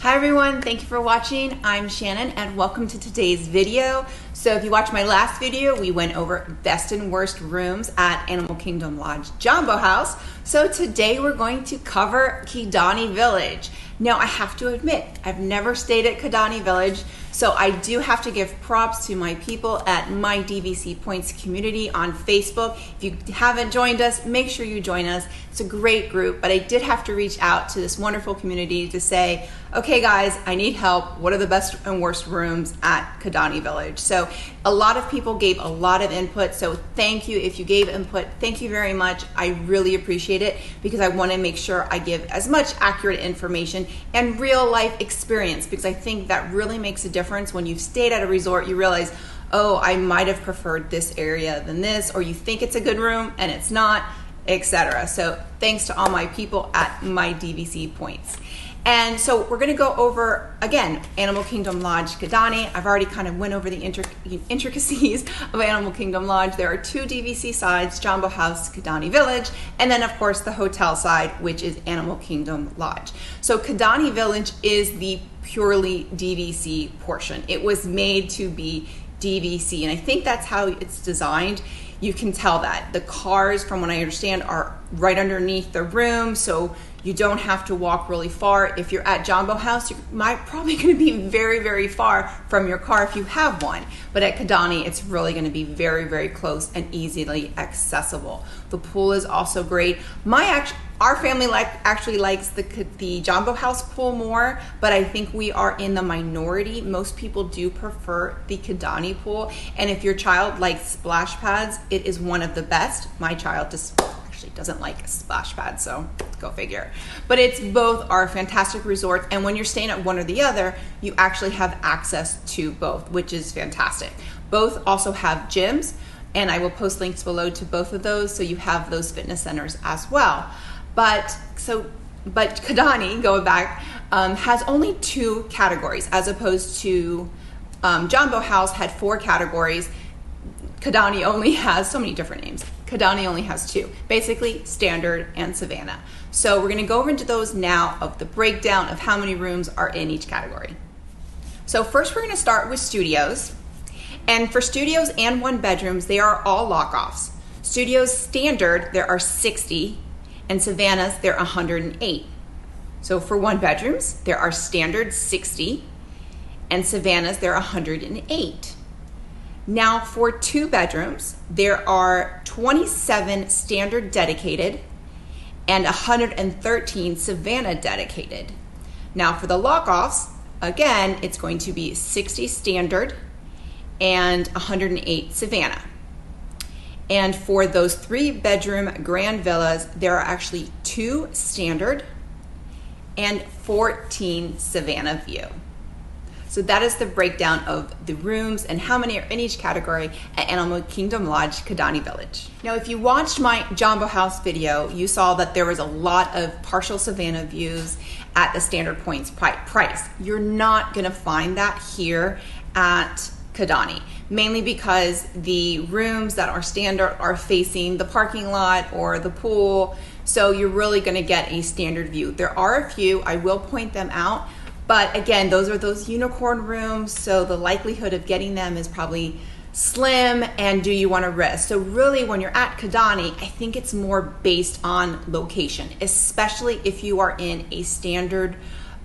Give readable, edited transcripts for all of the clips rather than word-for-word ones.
Hi everyone, thank you for watching. I'm Shannon and welcome to today's video. So if you watched my last video, we went over best and worst rooms at Animal Kingdom Lodge Jambo House. So today we're going to cover Kidani Village. Now I have to admit, I've never stayed at Kidani Village, so I do have to give props to my people at my DVC Points community on Facebook. If you haven't joined us, make sure you join us. It's a great group, but I did have to reach out to this wonderful community to say, okay guys, I need help. What are the best and worst rooms at Kidani Village? So a lot of people gave a lot of input, so thank you if you gave input. Thank you very much. I really appreciate it because I want to make sure I give as much accurate information and real life experience, because I think that really makes a difference. When you've stayed at a resort, you realize, oh, I might have preferred this area than this, or you think it's a good room and it's not, etc. So thanks to all my people at my DVC Points. And so we're going to go over, again, Animal Kingdom Lodge Kidani. I've already kind of went over the intricacies of Animal Kingdom Lodge. There are two DVC sides, Jambo House, Kidani Village, and then of course the hotel side, which is Animal Kingdom Lodge. So Kidani Village is the purely DVC portion. It was made to be DVC, and I think that's how it's designed. You can tell that. The cars, from what I understand, are right underneath the room, so you don't have to walk really far. If you're at Jambo House, you're probably going to be very, very far from your car if you have one. But at Kidani, it's really going to be very, very close and easily accessible. The pool is also great. Our family actually likes the Jambo House pool more, but I think we are in the minority. Most people do prefer the Kidani pool, and if your child likes splash pads, it is one of the best. My child actually doesn't like a splash pad, so go figure. But it's both are fantastic resorts, and when you're staying at one or the other, you actually have access to both, which is fantastic. Both also have gyms, and I will post links below to both of those, so you have those fitness centers as well. But Kidani, going back, has only 2 categories, as opposed to Jambo House had 4 categories. Kidani only has so many different names. Kidani only has 2, basically Standard and Savannah. So we're going to go over into those now, of the breakdown of how many rooms are in each category. So first we're going to start with studios. And for studios and 1 bedrooms, they are all lock-offs. Studios Standard, there are 60, and Savannah's, there are 108. So for 1 bedrooms, there are Standard 60, and Savannah's, there are 108. Now for 2 bedrooms, there are 27 Standard dedicated and 113 Savannah dedicated. Now for the lock-offs, again, it's going to be 60 Standard and 108 Savannah. And for those 3-bedroom grand villas, there are actually 2 Standard and 14 Savannah View. So that is the breakdown of the rooms and how many are in each category at Animal Kingdom Lodge Kidani Village. Now, if you watched my Jambo House video, you saw that there was a lot of partial Savannah views at the Standard Points price. You're not gonna find that here at Kidani, mainly because the rooms that are Standard are facing the parking lot or the pool, so you're really gonna get a Standard view. There are a few, I will point them out, but again, those are those unicorn rooms, so the likelihood of getting them is probably slim, and do you want to risk? So really, when you're at Kidani, I think it's more based on location, especially if you are in a Standard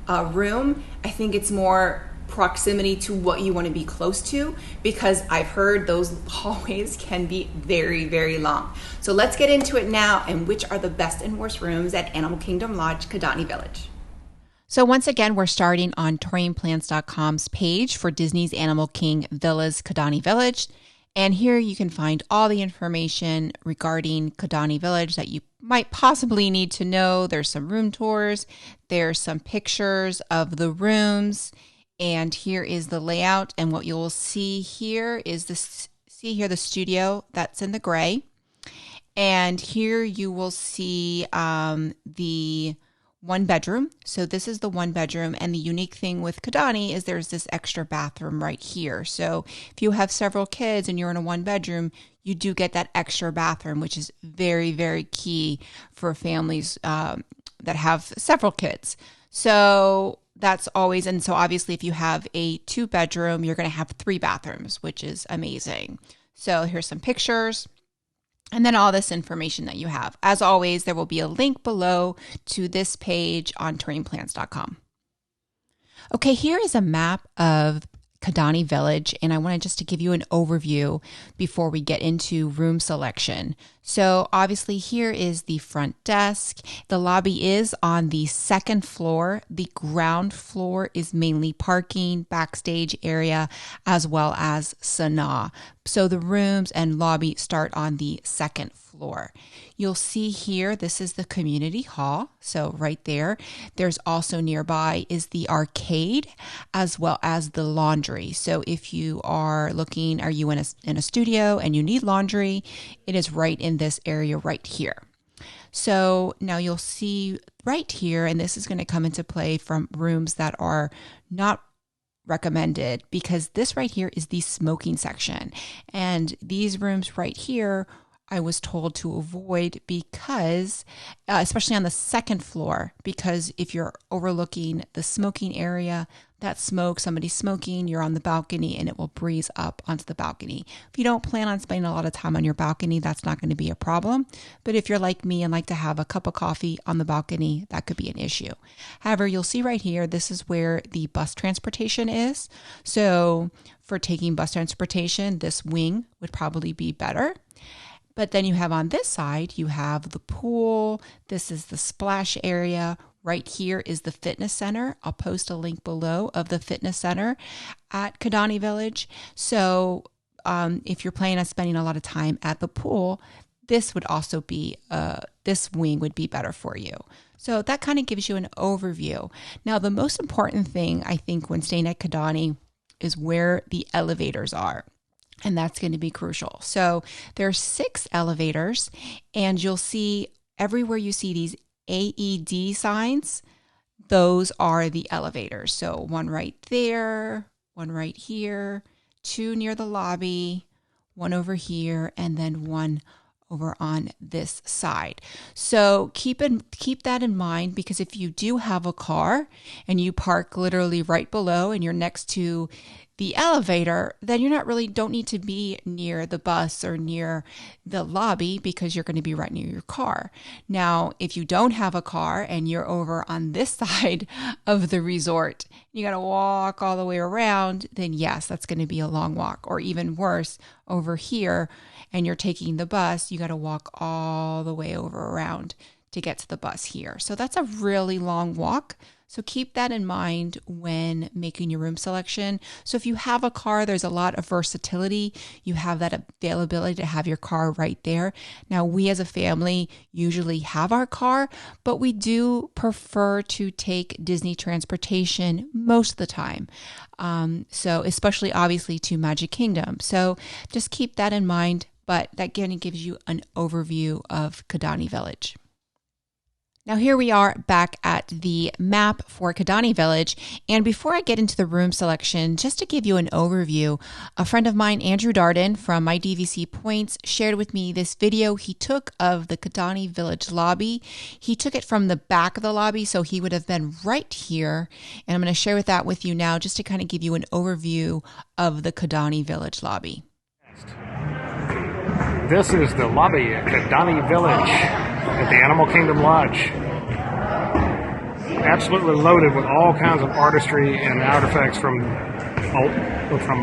room. I think it's more proximity to what you want to be close to, because I've heard those hallways can be very, very long. So let's get into it now, and which are the best and worst rooms at Animal Kingdom Lodge Kidani Village. So once again, we're starting on touringplans.com's page for Disney's Animal King Villas Kidani Village. And here you can find all the information regarding Kidani Village that you might possibly need to know. There's some room tours, there's some pictures of the rooms, and here is the layout. And what you'll see here is the studio that's in the gray. And here you will see the 1 bedroom. So this is the 1 bedroom, and the unique thing with Kidani is there's this extra bathroom right here. So if you have several kids and you're in a 1 bedroom, you do get that extra bathroom, which is very, very key for families that have several kids. So that's always, and so obviously if you have a 2-bedroom, you're going to have 3 bathrooms, which is amazing. So here's some pictures and then all this information that you have. As always, there will be a link below to this page on touringplans.com. Okay, here is a map of Kidani Village, and I wanted just to give you an overview before we get into room selection. So obviously here is the front desk. The lobby is on the 2nd floor. The ground floor is mainly parking, backstage area, as well as Sanaa. So the rooms and lobby start on the 2nd floor. You'll see here, this is the community hall. So right there, there's also nearby is the arcade as well as the laundry. So if you are looking, are you in a studio and you need laundry, it is right in this area right here. So now you'll see right here, and this is going to come into play from rooms that are not recommended, because this right here is the smoking section. And these rooms right here, I was told to avoid because, especially on the 2nd floor, because if you're overlooking the smoking area, that smoke, somebody's smoking, you're on the balcony and it will breeze up onto the balcony. If you don't plan on spending a lot of time on your balcony, that's not going to be a problem. But if you're like me and like to have a cup of coffee on the balcony, that could be an issue. However, you'll see right here, this is where the bus transportation is. So for taking bus transportation, this wing would probably be better. But then you have on this side, you have the pool. This is the splash area. Right here is the fitness center. I'll post a link below of the fitness center at Kidani Village. So if you're planning on spending a lot of time at the pool, this would also be, this wing would be better for you. So that kind of gives you an overview. Now, the most important thing, I think, when staying at Kidani is where the elevators are. And that's going to be crucial. So there's 6 elevators, and you'll see everywhere you see these AED signs, those are the elevators. So one right there, one right here, 2 near the lobby, 1 over here, and then 1 over on this side. So keep that in mind, because if you do have a car and you park literally right below and you're next to the elevator, then don't need to be near the bus or near the lobby, because you're going to be right near your car. Now, if you don't have a car and you're over on this side of the resort, you got to walk all the way around, then yes, that's going to be a long walk. Or even worse, over here, and you're taking the bus, you got to walk all the way over around to get to the bus here. So that's a really long walk. So keep that in mind when making your room selection. So if you have a car, there's a lot of versatility. You have that availability to have your car right there. Now, we as a family usually have our car, but we do prefer to take Disney transportation most of the time. So especially obviously to Magic Kingdom. So just keep that in mind. But that again gives you an overview of Kidani Village. Now here we are back at the map for Kidani Village, and before I get into the room selection, just to give you an overview, a friend of mine, Andrew Darden from my DVC Points, shared with me this video he took of the Kidani Village lobby. He took it from the back of the lobby, so he would have been right here, and I'm going to share that with you now just to kind of give you an overview of the Kidani Village lobby. This is the lobby at Kidani Village at the Animal Kingdom Lodge. Absolutely loaded with all kinds of artistry and artifacts from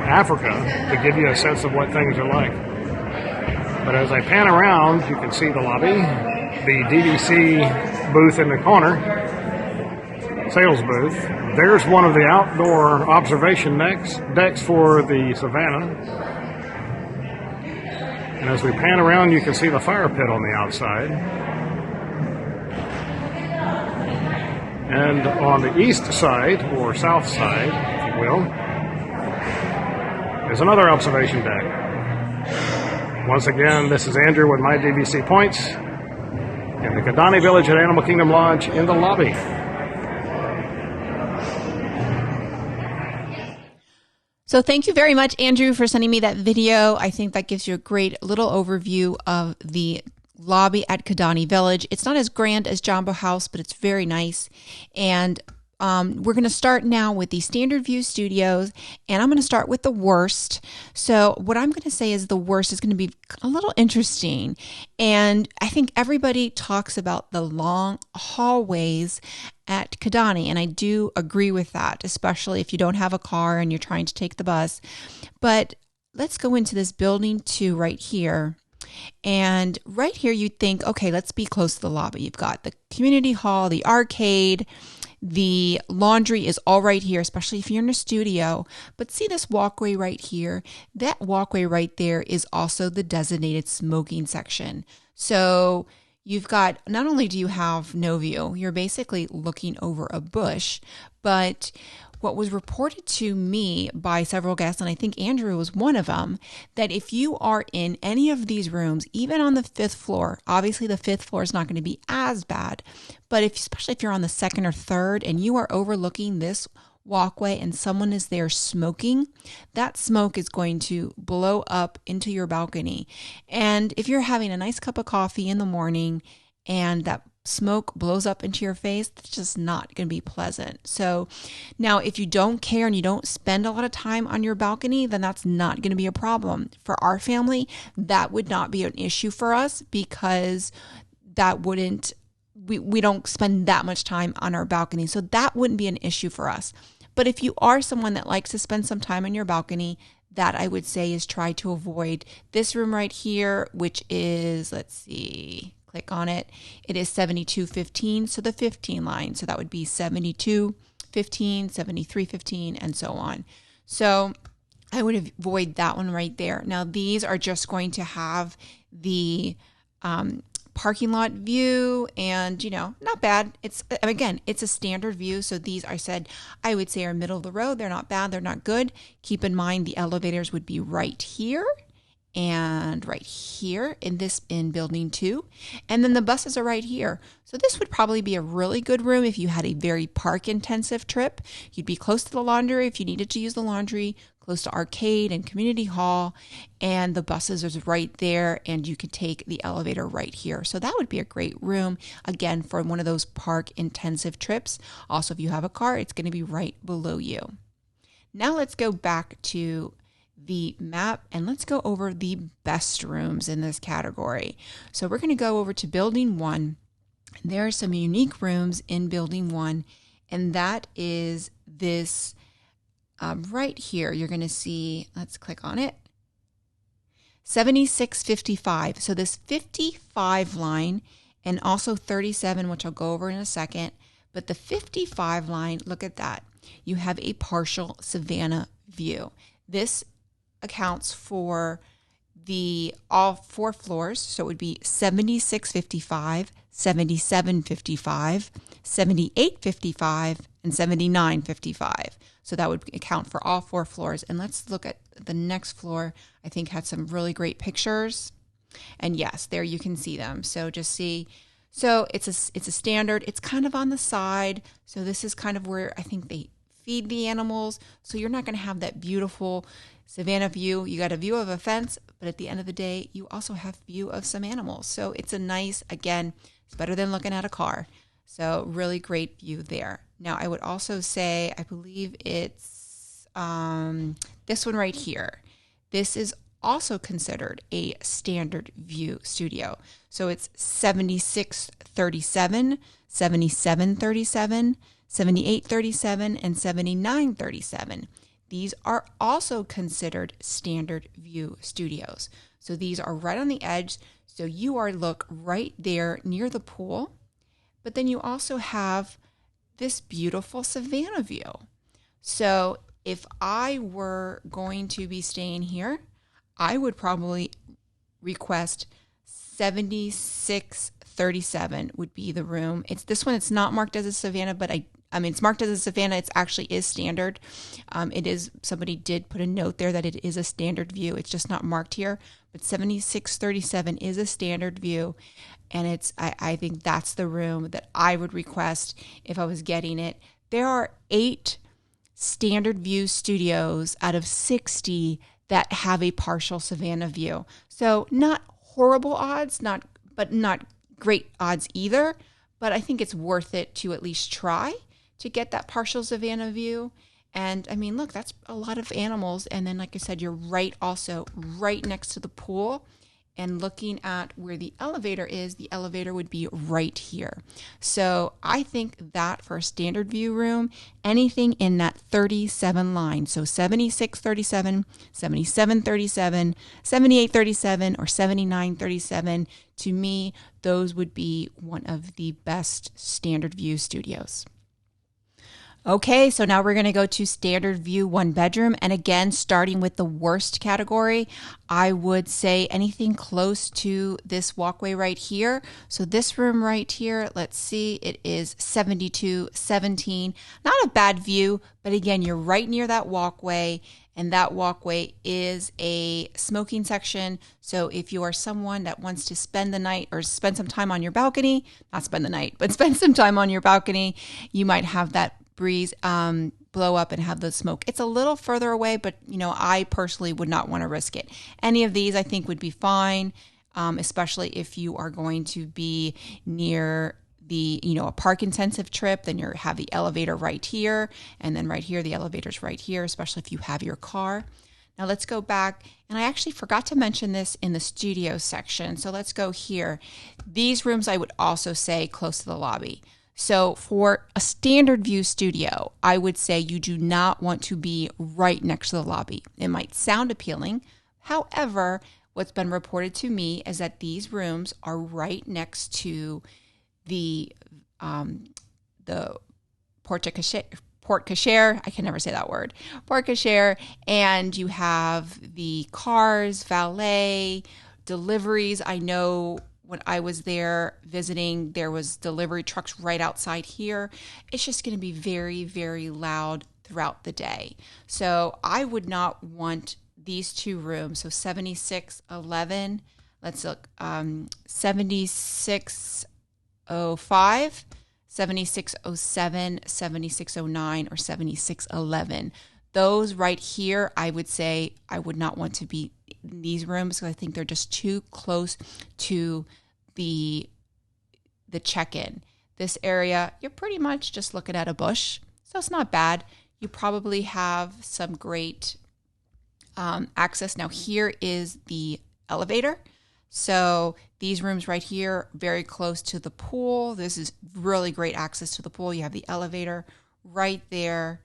Africa to give you a sense of what things are like. But as I pan around, you can see the lobby, the DVC booth in the corner, sales booth. There's one of the outdoor observation decks for the Savannah. And as we pan around, you can see the fire pit on the outside. And on the east side, or south side, if you will, is another observation deck. Once again, this is Andrew with my DVC Points in the Kidani Village at Animal Kingdom Lodge in the lobby. So thank you very much, Andrew, for sending me that video. I think that gives you a great little overview of the lobby at Kidani Village. It's not as grand as Jambo House, but it's very nice. And we're going to start now with the standard view studios, and I'm going to start with the worst. So what I'm going to say is the worst is going to be a little interesting. And I think everybody talks about the long hallways at Kidani, and I do agree with that, especially if you don't have a car and you're trying to take the bus. But let's go into this building 2 right here. And right here, you'd think, okay, let's be close to the lobby. You've got the community hall, the arcade, the laundry is all right here, especially if you're in a studio. But see this walkway right here? That walkway right there is also the designated smoking section. So you've got, not only do you have no view, you're basically looking over a bush, but what was reported to me by several guests, and I think Andrew was one of them, that if you are in any of these rooms, even on the 5th floor, obviously the 5th floor is not going to be as bad, but especially if you're on the 2nd or 3rd and you are overlooking this walkway and someone is there smoking, that smoke is going to blow up into your balcony. And if you're having a nice cup of coffee in the morning and that smoke blows up into your face, it's just not going to be pleasant. So now if you don't care and you don't spend a lot of time on your balcony, then that's not going to be a problem. For our family, that would not be an issue for us because that wouldn't, we don't spend that much time on our balcony. So that wouldn't be an issue for us. But if you are someone that likes to spend some time on your balcony, that I would say is try to avoid this room right here, which is, let's see, click on it. It is 7215, so the 15 line. So that would be 7215, 7315, and so on. So I would avoid that one right there. Now these are just going to have the parking lot view, and not bad. It's a standard view. So these I would say are middle of the road. They're not bad. They're not good. Keep in mind the elevators would be right here and right here in building 2. And then the buses are right here. So this would probably be a really good room if you had a very park intensive trip. You'd be close to the laundry if you needed to use the laundry, close to arcade and community hall, and the buses is right there, and you could take the elevator right here. So that would be a great room, again, for one of those park intensive trips. Also, if you have a car, it's going to be right below you. Now let's go back to the map and let's go over the best rooms in this category. So we're going to go over to building 1. There are some unique rooms in building 1, and that is this right here. You're going to see, let's click on it, 7655. So this 55 line and also 37, which I'll go over in a second, but the 55 line, look at that. You have a partial Savannah view. This accounts for all 4 floors. So it would be 7655, 7755, 7855, and 7955. So that would account for all 4 floors. And let's look at the next floor. I think had some really great pictures. And yes, there you can see them. So just see. So it's a standard. It's kind of on the side. So this is kind of where I think they feed the animals. So you're not going to have that beautiful Savannah view. You got a view of a fence, but at the end of the day, you also have view of some animals. So it's a nice, again, it's better than looking at a car. So really great view there. Now I would also say, I believe it's this one right here. This is also considered a standard view studio. So it's 7637, 7737, 7837, and 7937. These are also considered standard view studios. So these are right on the edge. So you look right there near the pool, but then you also have this beautiful Savannah view. So if I were going to be staying here, I would probably request 7637 would be the room. It's this one. It's not marked as a Savannah, but it's marked as a Savannah. It actually is standard. Somebody did put a note there that it is a standard view. It's just not marked here, but 7637 is a standard view. And I think that's the room that I would request if I was getting it. There are 8 standard view studios out of 60 that have a partial Savannah view. So not horrible odds, but not great odds either. But I think it's worth it to at least try to get that partial Savannah view. And I mean, look, that's a lot of animals. And then, like I said, you're right next to the pool. And looking at where the elevator is, the elevator would be right here. So I think that for a standard view room, anything in that 37 line, so 7637, 7737, 7837, or 7937, to me, those would be one of the best standard view studios. Okay, so now we're going to go to standard view 1-bedroom. And again, starting with the worst category, I would say anything close to this walkway right here. So this room right here, let's see, it is 7217. Not a bad view, but again, you're right near that walkway. And that walkway is a smoking section. So if you are someone that wants to spend the night or spend some time on your balcony, not spend the night, but spend some time on your balcony, you might have that breeze blow up and have the smoke. It's a little further away, but I personally would not want to risk it. Any of these I think would be fine, especially if you are going to be near the a park intensive trip. Then you have the elevator right here, and then right here the elevator's right here, especially if you have your car. Now let's go back, and I actually forgot to mention this in the studio section, so let's go here. These rooms I would also say close to the lobby. So for a standard view studio, I would say you do not want to be right next to the lobby. It might sound appealing. However, what's been reported to me is that these rooms are right next to the porte cochere. I can never say that word. Porte cochere, and you have the cars, valet, deliveries. I know when I was there visiting, there was delivery trucks right outside here. It's just going to be very, very loud throughout the day. So I would not want these two rooms. So 7611, let's look, 7605, 7607, 7609, or 7611. Those right here, I would say I would not want to be in these rooms because I think they're just too close to the check-in. This area, you're pretty much just looking at a bush, so it's not bad. You probably have some great access. Now here is the elevator. So these rooms right here, very close to the pool. This is really great access to the pool. You have the elevator right there.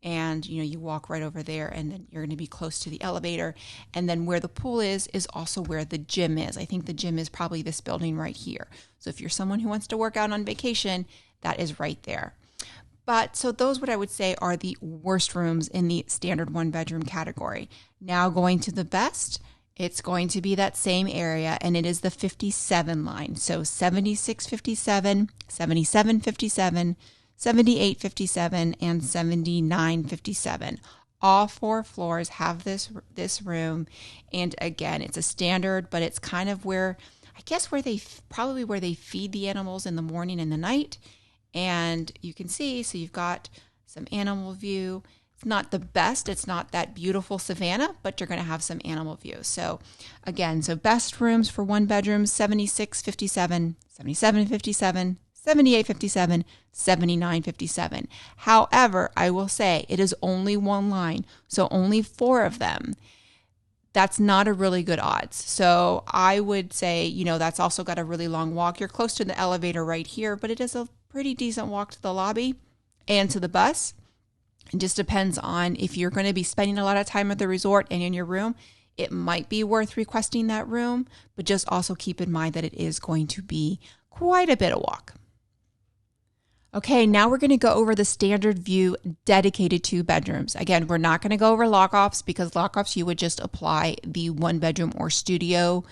And, you walk right over there, and then you're going to be close to the elevator. And then where the pool is also where the gym is. I think the gym is probably this building right here. So if you're someone who wants to work out on vacation, that is right there. But so those, what I would say, are the worst rooms in the standard 1-bedroom category. Now going to the best, it's going to be that same area, and it is the 57 line. So 7657, 7757, 7857, and 7957. All 4 floors have this room, and again, it's a standard, but it's kind of where they feed the animals in the morning and the night. And you can see, so you've got some animal view. It's not the best, it's not that beautiful Savannah, but you're going to have some animal view. So again, best rooms for 1-bedrooms: 7657, 7757, 7857, 7957. However, I will say it is only one line, so only 4 of them. That's not a really good odds. So I would say, that's also got a really long walk. You're close to the elevator right here, but it is a pretty decent walk to the lobby and to the bus. It just depends on if you're going to be spending a lot of time at the resort and in your room. It might be worth requesting that room, but just also keep in mind that it is going to be quite a bit of walk. Okay, now we're going to go over the standard view dedicated to bedrooms. Again, we're not going to go over lock-offs because lock-offs, you would just apply the 1-bedroom or studio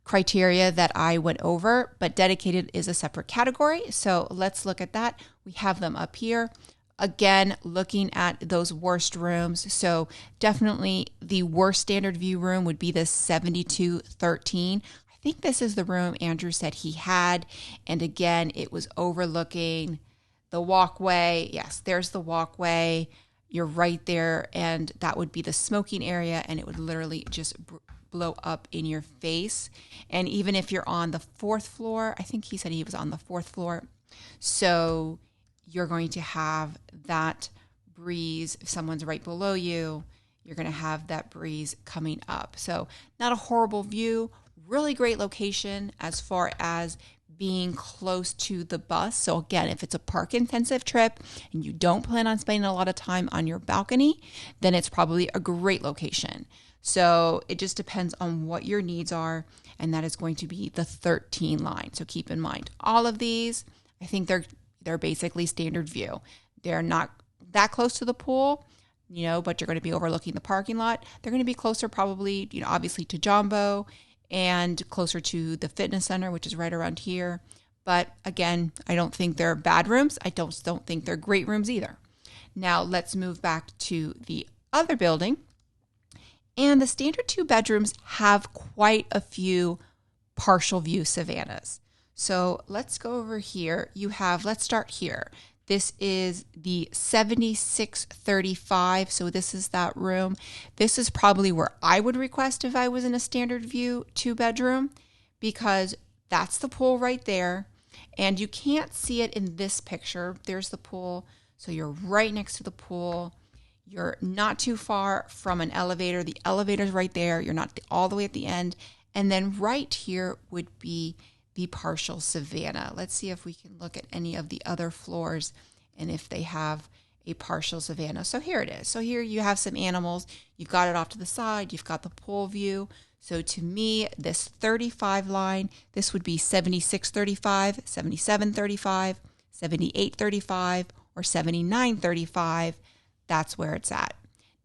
criteria that I went over, but dedicated is a separate category. So let's look at that. We have them up here. Again, looking at those worst rooms. So definitely the worst standard view room would be the 7213. I think this is the room Andrew said he had. And again, it was overlooking the walkway. Yes, there's the walkway. You're right there. And that would be the smoking area. And it would literally just blow up in your face. And even if you're on the 4th floor, I think he said he was on the 4th floor. So you're going to have that breeze. If someone's right below you, you're going to have that breeze coming up. So not a horrible view, really great location as far as being close to the bus. So again, if it's a park intensive trip and you don't plan on spending a lot of time on your balcony, then it's probably a great location. So it just depends on what your needs are, and that is going to be the 13 line. So keep in mind, all of these, I think they're basically standard view. They're not that close to the pool, but you're going to be overlooking the parking lot. They're going to be closer probably, obviously to Jumbo and closer to the fitness center, which is right around here. But again, I don't think they're bad rooms. I don't think they're great rooms either. Now let's move back to the other building. And the standard 2 bedrooms have quite a few partial view Savannahs. So let's go over here. Let's start here. This is the 7635. So this is that room. This is probably where I would request if I was in a standard view 2 bedroom, because that's the pool right there. And you can't see it in this picture. There's the pool. So you're right next to the pool. You're not too far from an elevator. The elevator's right there. You're not all the way at the end. And then right here would be the partial Savannah. Let's see if we can look at any of the other floors and if they have a partial Savannah. So here it is. So here you have some animals. You've got it off to the side. You've got the pool view. So to me, this 35 line, this would be 7635, 7735, 7835, or 7935. That's where it's at.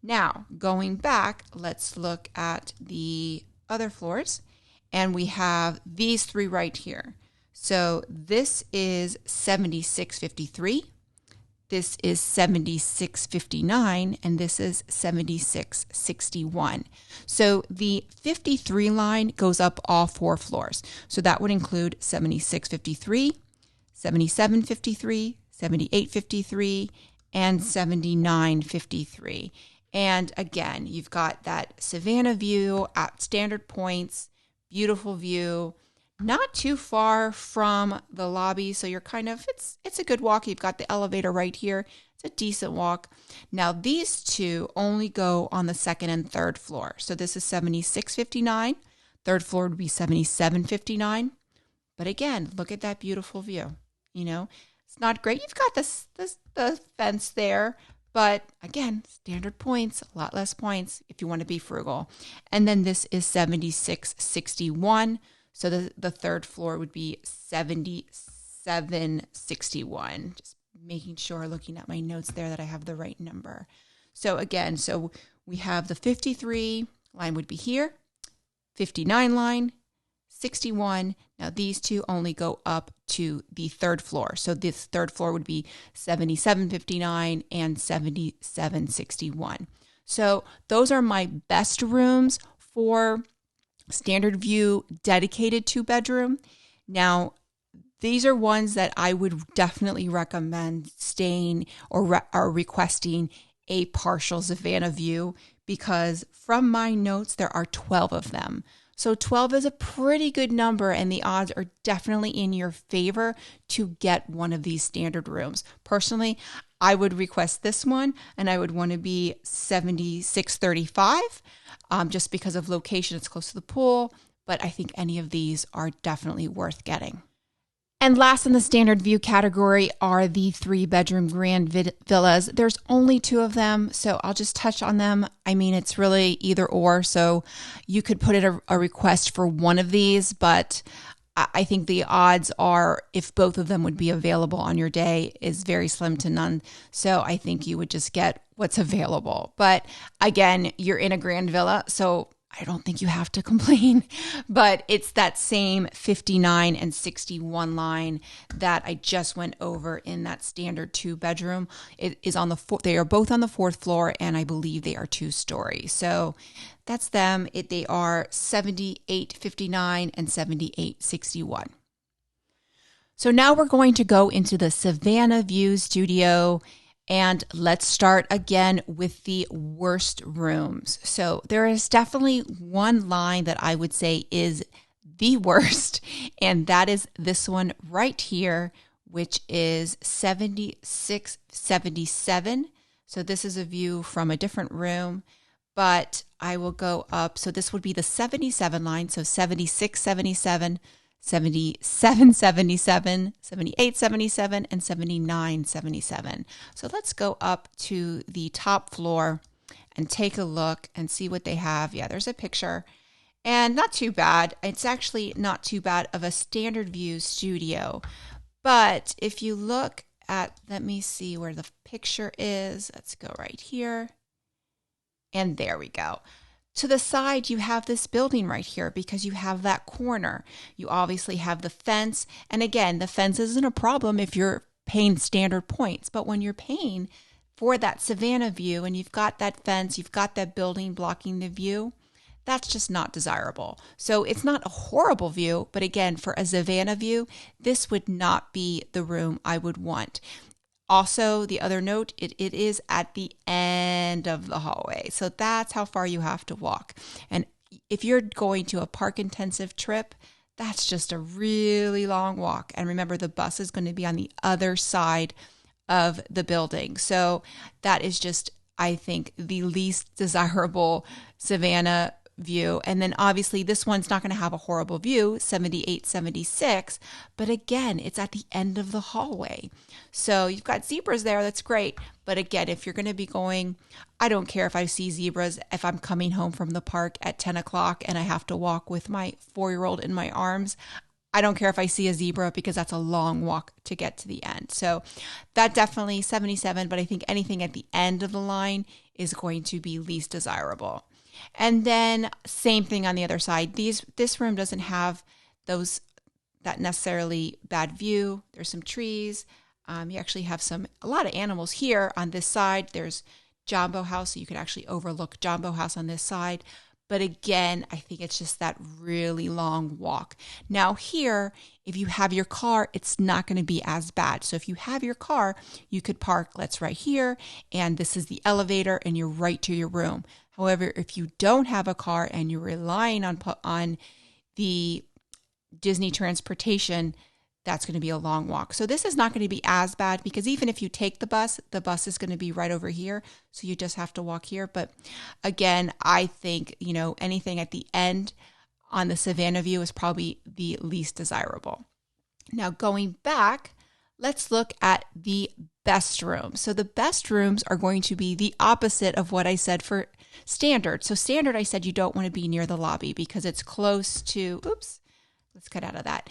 Now, going back, let's look at the other floors. And we have these 3 right here. So this is 7653, this is 7659, and this is 7661. So the 53 line goes up all 4 floors. So that would include 7653, 7753, 7853, and 7953. And again, you've got that Savannah view at standard points. Beautiful view, not too far from the lobby. So you're it's a good walk. You've got the elevator right here. It's a decent walk. Now these 2 only go on the 2nd and 3rd floor. So this is 7659. 3rd floor would be 7759. But again, look at that beautiful view. It's not great. You've got the fence there. But again, standard points, a lot less points if you want to be frugal. And then this is 7661. So the 3rd floor would be 7761. Just making sure, looking at my notes there, that I have the right number. So again, we have the 53 line would be here, 59 line, 61. Now these 2 only go up to the 3rd floor. So this 3rd floor would be 7759 and 7761. So those are my best rooms for standard view dedicated 2 bedroom. Now these are ones that I would definitely recommend staying or requesting a partial Savannah view, because from my notes, there are 12 of them. So 12 is a pretty good number, and the odds are definitely in your favor to get one of these standard rooms. Personally, I would request this one, and I would want to be 7635, just because of location. It's close to the pool, but I think any of these are definitely worth getting. And last in the standard view category are the 3-bedroom grand villas. There's only 2 of them, so I'll just touch on them. I mean, it's really either or, so you could put in a request for one of these, but I think the odds are, if both of them would be available on your day, is very slim to none. So I think you would just get what's available. But again, you're in a grand villa, so I don't think you have to complain, but it's that same 59 and 61 line that I just went over in that standard 2-bedroom. It is on they are both on the 4th floor, and I believe they are 2-story. So that's them. They are 7859 and 7861. So now we're going to go into the Savannah View Studio. And let's start again with the worst rooms. So there is definitely one line that I would say is the worst, and that is this one right here which is 7677. So this is a view from a different room, but I will go up. So this would be the 77 line. So 7677, 7777, 7877, and 7977. So let's go up to the top floor and take a look and see what they have. Yeah, there's a picture. And not too bad. It's actually not too bad of a standard view studio. But if you look at, let me see where the picture is. Let's go right here. And there we go. To the side, you have this building right here because you have that corner. You obviously have the fence. And again, the fence isn't a problem if you're paying standard points. But when you're paying for that Savannah view and you've got that fence, you've got that building blocking the view, that's just not desirable. So it's not a horrible view, but again, for a Savannah view, this would not be the room I would want. Also, the other note, it is at the end of the hallway. So that's how far you have to walk. And if you're going to a park intensive trip, that's just a really long walk. And remember, the bus is going to be on the other side of the building. So that is just, I think, the least desirable Savannah view. And then obviously this one's not going to have a horrible view, 7876, but again, it's at the end of the hallway. So you've got zebras there, that's great. But again, if you're going to be going, I don't care if I see zebras, if I'm coming home from the park at 10 o'clock and I have to walk with my 4-year-old in my arms, I don't care if I see a zebra because that's a long walk to get to the end. So that definitely 77, but I think anything at the end of the line is going to be least desirable. And then same thing on the other side. This room doesn't have that necessarily bad view. There's some trees. You actually have a lot of animals here on this side. There's Jambo House, so you could actually overlook Jambo House on this side. But again, I think it's just that really long walk. Now here, if you have your car, it's not going to be as bad. So if you have your car, you could park, let's right here, and this is the elevator, and you're right to your room. However, if you don't have a car and you're relying on the Disney transportation, that's going to be a long walk. So this is not going to be as bad because even if you take the bus is going to be right over here. So you just have to walk here. But again, I think, anything at the end on the Savannah view is probably the least desirable. Now going back, let's look at the best rooms. So the best rooms are going to be the opposite of what I said for standard. So standard, I said you don't want to be near the lobby because it's close to, let's cut out of that.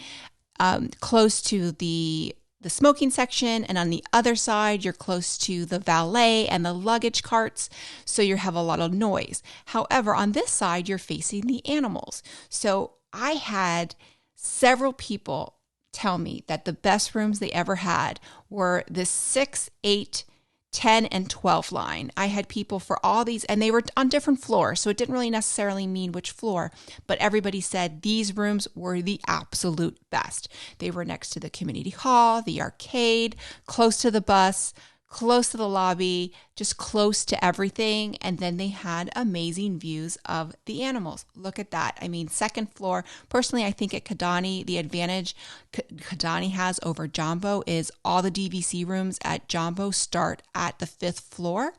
Close to the smoking section, and on the other side, you're close to the valet and the luggage carts, so you have a lot of noise. However, on this side, you're facing the animals. So I had several people tell me that the best rooms they ever had were the 6, 8, 10, and 12 line. I had people for all these, and they were on different floors, so it didn't really necessarily mean which floor, but everybody said these rooms were the absolute best. They were next to the community hall, the arcade, close to the bus, close to the lobby, just close to everything. And then they had amazing views of the animals. Look at that. I mean, second floor. Personally, I think at Kidani, the advantage Kidani has over Jambo is all the DVC rooms at Jambo start at the 5th floor.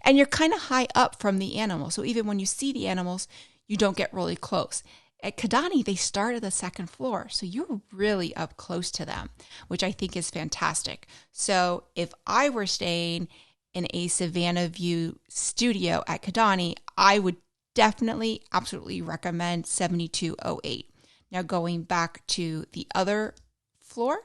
And you're kind of high up from the animals. So even when you see the animals, you don't get really close. At Kidani, they start at the 2nd floor, so you're really up close to them, which I think is fantastic. So if I were staying in a Savannah View studio at Kidani, I would definitely, absolutely recommend 7208. Now going back to the other floor,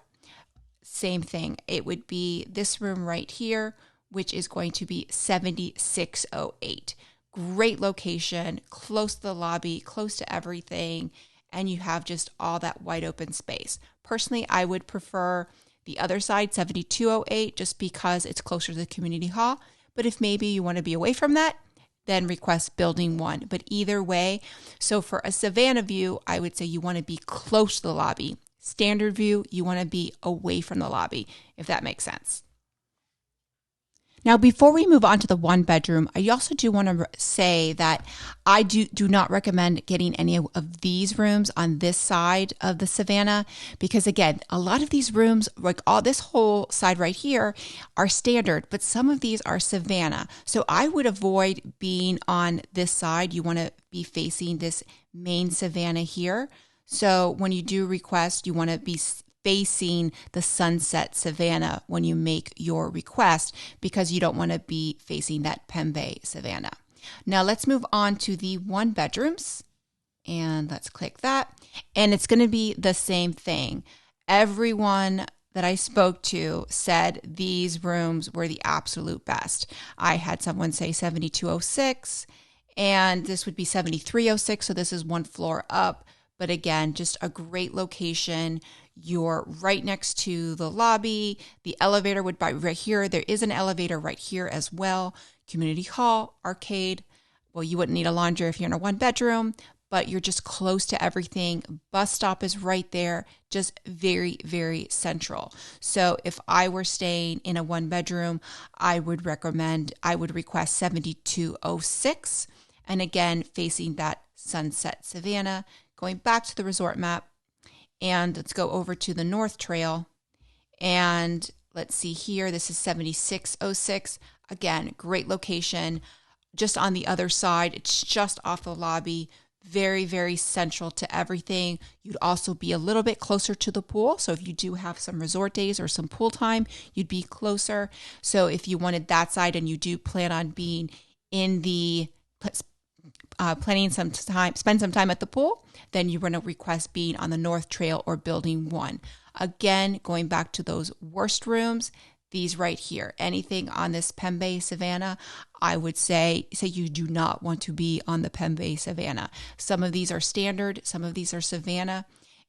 same thing. It would be this room right here, which is going to be 7608. Great location, close to the lobby, close to everything, and you have just all that wide open space. Personally, I would prefer the other side, 7208, just because it's closer to the community hall. But if maybe you want to be away from that, then request building 1. But either way, so for a Savannah view, I would say you want to be close to the lobby. Standard view, you want to be away from the lobby, if that makes sense. Now, before we move on to the one bedroom, I also do want to say that I do not recommend getting any of these rooms on this side of the Savannah, because again, a lot of these rooms, like all this whole side right here, are standard, but some of these are Savannah. So I would avoid being on this side. You want to be facing this main Savannah here. So when you do request, you want to be facing the sunset Savannah when you make your request, because you don't want to be facing that Pembroke Savannah. Now let's move on to the one bedrooms, and let's click that. And it's going to be the same thing. Everyone that I spoke to said these rooms were the absolute best. I had someone say 7206, and this would be 7306. So this is one floor up. But again, just a great location. You're right next to the lobby. The elevator would be right here. There is an elevator right here as well. Community hall, arcade. Well, you wouldn't need a laundry if you're in a one bedroom, but you're just close to everything. Bus stop is right there. Just very, very central. So if I were staying in a one bedroom, I would request 7206. And again, facing that sunset Savannah. Going back to the resort map, and let's go over to the North Trail, and let's see here, this is 7606. Again, great location, just on the other side. It's just off the lobby, very, very central to everything. You'd also be a little bit closer to the pool, so if you do have some resort days or some pool time, you'd be closer. So if you wanted that side and you do plan on being in the spend some time at the pool, then you're going to request being on the North Trail or Building 1. Again, going back to those worst rooms, these right here, anything on this Pembroke Savannah, I would say you do not want to be on the Pembroke Savannah. Some of these are standard, some of these are Savannah,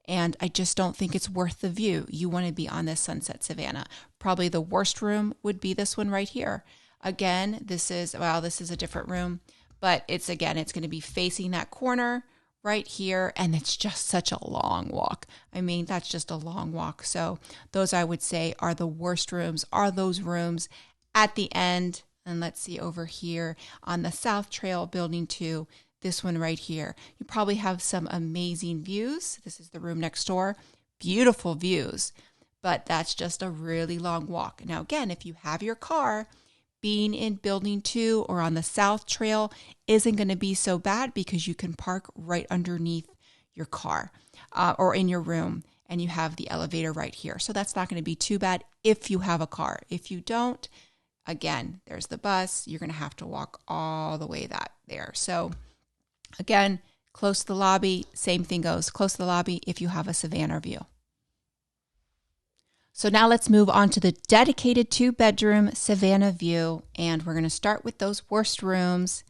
and I just don't think it's worth the view. You want to be on this Sunset Savannah. Probably the worst room would be this one right here. Again, this is a different room. But it's going to be facing that corner right here, and it's just such a long walk. I mean, that's just a long walk. So those, I would say, are the worst rooms, are those rooms at the end. And let's see over here on the South Trail, Building 2, this one right here. You probably have some amazing views. This is the room next door. Beautiful views, but that's just a really long walk. Now, again, if you have your car, being in Building 2 or on the South Trail isn't going to be so bad, because you can park right underneath your car or in your room, and you have the elevator right here. So that's not going to be too bad if you have a car. If you don't, again, there's the bus. You're going to have to walk all the way there. So again, close to the lobby, same thing goes. Close to the lobby if you have a Savannah view. So now let's move on to the dedicated 2-bedroom Savannah view, and we're going to start with those worst rooms.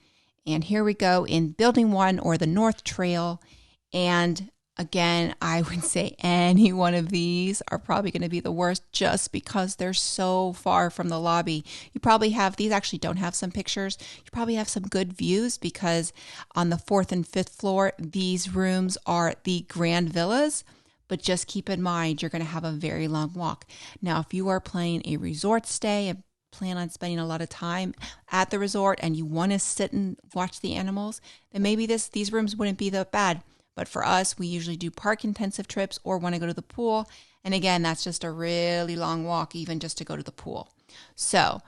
And here we go in Building 1 or the North Trail. And again, I would say any one of these are probably going to be the worst, just because they're so far from the lobby. You probably have, these actually don't have some pictures. You probably have some good views, because on the 4th and 5th floor, these rooms are the Grand Villas. But just keep in mind, you're going to have a very long walk. Now, if you are planning a resort stay and plan on spending a lot of time at the resort, and you want to sit and watch the animals, then maybe these rooms wouldn't be that bad. But for us, we usually do park intensive trips or want to go to the pool. And again, that's just a really long walk, even just to go to the pool. So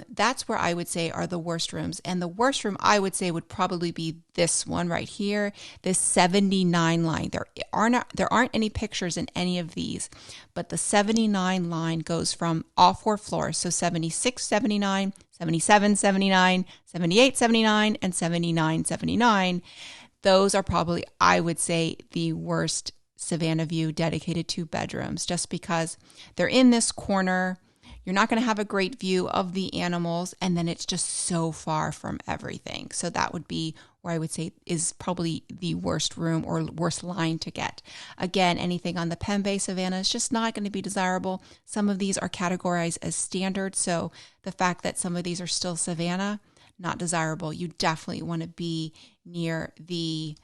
that's where I would say are the worst rooms. And the worst room, I would say, would probably be this one right here, this 79 line. There aren't any pictures in any of these, but the 79 line goes from all 4 floors. So 76, 79, 77, 79, 78, 79, and 79, 79. Those are probably, I would say, the worst Savannah view dedicated 2 bedrooms, just because they're in this corner. You're not going to have a great view of the animals, and then it's just so far from everything. So that would be where I would say is probably the worst room or worst line to get. Again, anything on the Pembroke Savannah is just not going to be desirable. Some of these are categorized as standard, so the fact that some of these are still Savannah, not desirable. You definitely want to be near the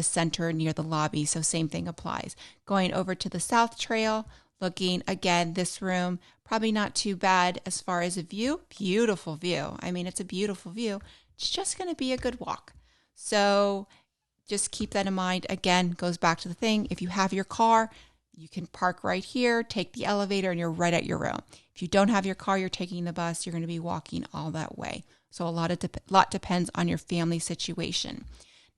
center, near the lobby. So same thing applies. Going over to the South Trail, looking. Again, this room, probably not too bad as far as a view. Beautiful view. I mean, it's a beautiful view. It's just going to be a good walk. So just keep that in mind. Again, goes back to the thing. If you have your car, you can park right here, take the elevator, and you're right at your room. If you don't have your car, you're taking the bus, you're going to be walking all that way. So a lot depends on your family situation.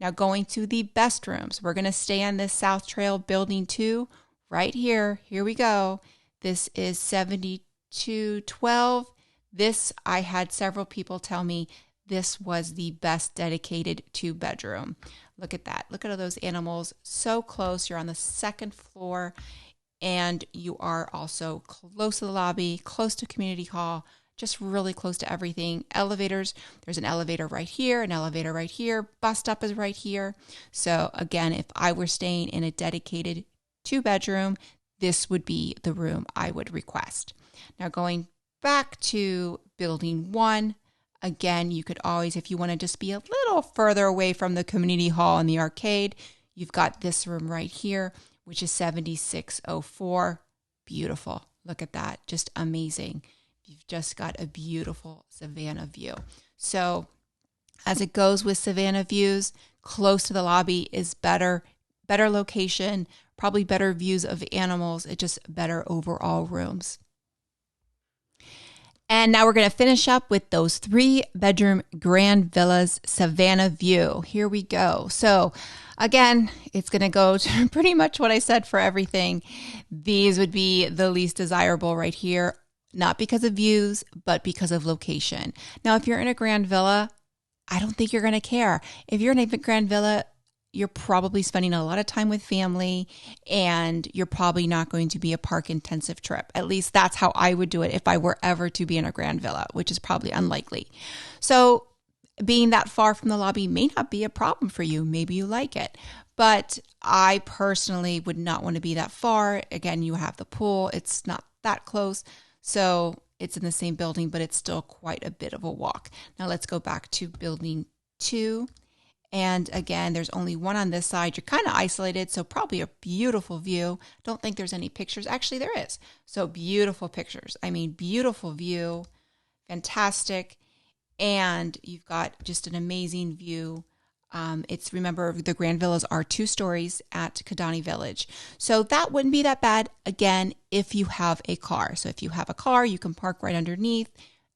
Now going to the best rooms. We're going to stay on this South Trail Building 2 right here. Here we go. This is 7212. This, I had several people tell me this was the best dedicated 2-bedroom. Look at that. Look at all those animals so close. You're on the second floor and you are also close to the lobby, close to community hall, just really close to everything. Elevators, there's an elevator right here, an elevator right here, bus stop is right here. So again, if I were staying in a dedicated 2-bedroom, this would be the room I would request. Now going back to building 1, again, you could always, if you want to just be a little further away from the community hall and the arcade, you've got this room right here, which is 7604. Beautiful. Look at that. Just amazing. You've just got a beautiful Savannah view. So as it goes with Savannah views, close to the lobby is better location, probably better views of animals. It's just better overall rooms. And now we're going to finish up with those 3-bedroom grand villas, Savannah view. Here we go. So again, it's going to go to pretty much what I said for everything. These would be the least desirable right here, not because of views, but because of location. Now, if you're in a grand villa, I don't think you're going to care. If you're in a grand villa, you're probably spending a lot of time with family and you're probably not going to be a park intensive trip. At least that's how I would do it if I were ever to be in a grand villa, which is probably unlikely. So being that far from the lobby may not be a problem for you. Maybe you like it, but I personally would not want to be that far. Again, you have the pool. It's not that close. So it's in the same building, but it's still quite a bit of a walk. Now let's go back to building 2. And again, there's only one on this side. You're kind of isolated, so probably a beautiful view. Don't think there's any pictures. Actually, there is. So beautiful pictures. I mean, beautiful view, fantastic. And you've got just an amazing view. Remember, the Grand Villas are 2 stories at Kidani Village. So that wouldn't be that bad, again, if you have a car. So if you have a car, you can park right underneath.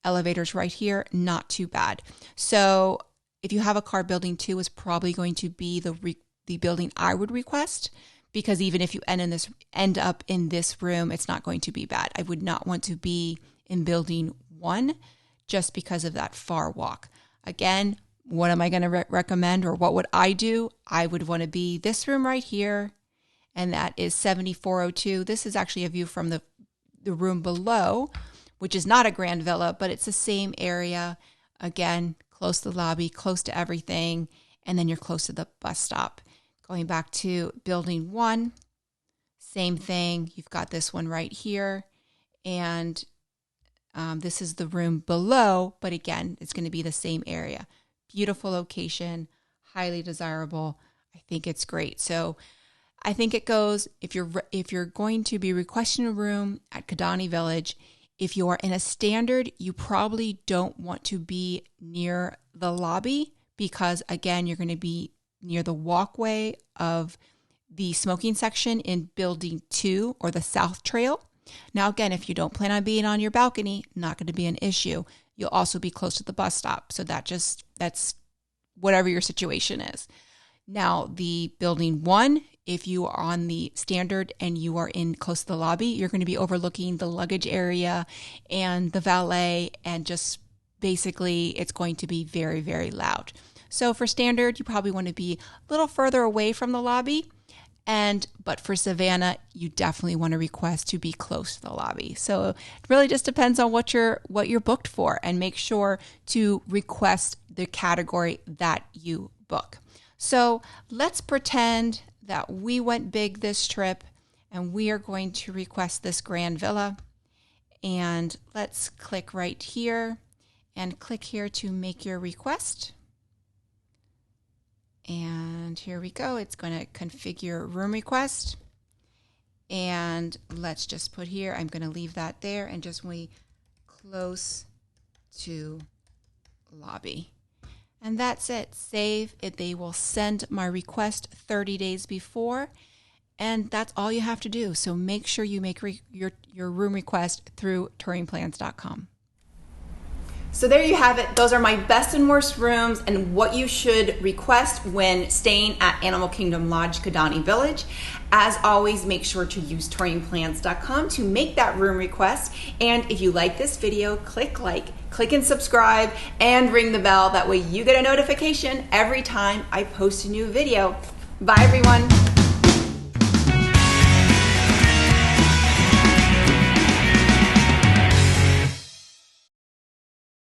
Elevators right here, not too bad. So if you have a car, building 2 is probably going to be the building I would request, because even if you end up in this room, it's not going to be bad. I would not want to be in building 1 just because of that far walk. Again, what am I going to recommend, or what would I do? I would want to be this room right here, and that is 7402. This is actually a view from the room below, which is not a grand villa, but it's the same area. Again, close to the lobby, close to everything, and then you're close to the bus stop. Going back to building 1, same thing. You've got this one right here, and this is the room below, but again, it's going to be the same area. Beautiful location, highly desirable. I think it's great. So I think it goes, if you're going to be requesting a room at Kidani Village, if you are in a standard, you probably don't want to be near the lobby because, again, you're going to be near the walkway of the smoking section in building 2 or the South Trail. Now, again, if you don't plan on being on your balcony, not going to be an issue. You'll also be close to the bus stop. So that's whatever your situation is. Now, the building 1, if you are on the standard and you are in close to the lobby, you're going to be overlooking the luggage area and the valet, and just basically it's going to be very, very loud. So for standard, you probably want to be a little further away from the lobby. But for Savannah, you definitely want to request to be close to the lobby. So it really just depends on what you're booked for, and make sure to request the category that you book. So let's pretend that we went big this trip and we are going to request this grand villa. And let's click right here and click here to make your request. And here we go. It's going to configure room request. And let's just put here, I'm going to leave that there and just we close to lobby. And that's it. Save it. They will send my request 30 days before. And that's all you have to do. So make sure you make your room request through touringplans.com. So there you have it. Those are my best and worst rooms and what you should request when staying at Animal Kingdom Lodge Kidani Village. As always, make sure to use touringplans.com to make that room request. And if you like this video, click like, click and subscribe, and ring the bell. That way you get a notification every time I post a new video. Bye, everyone.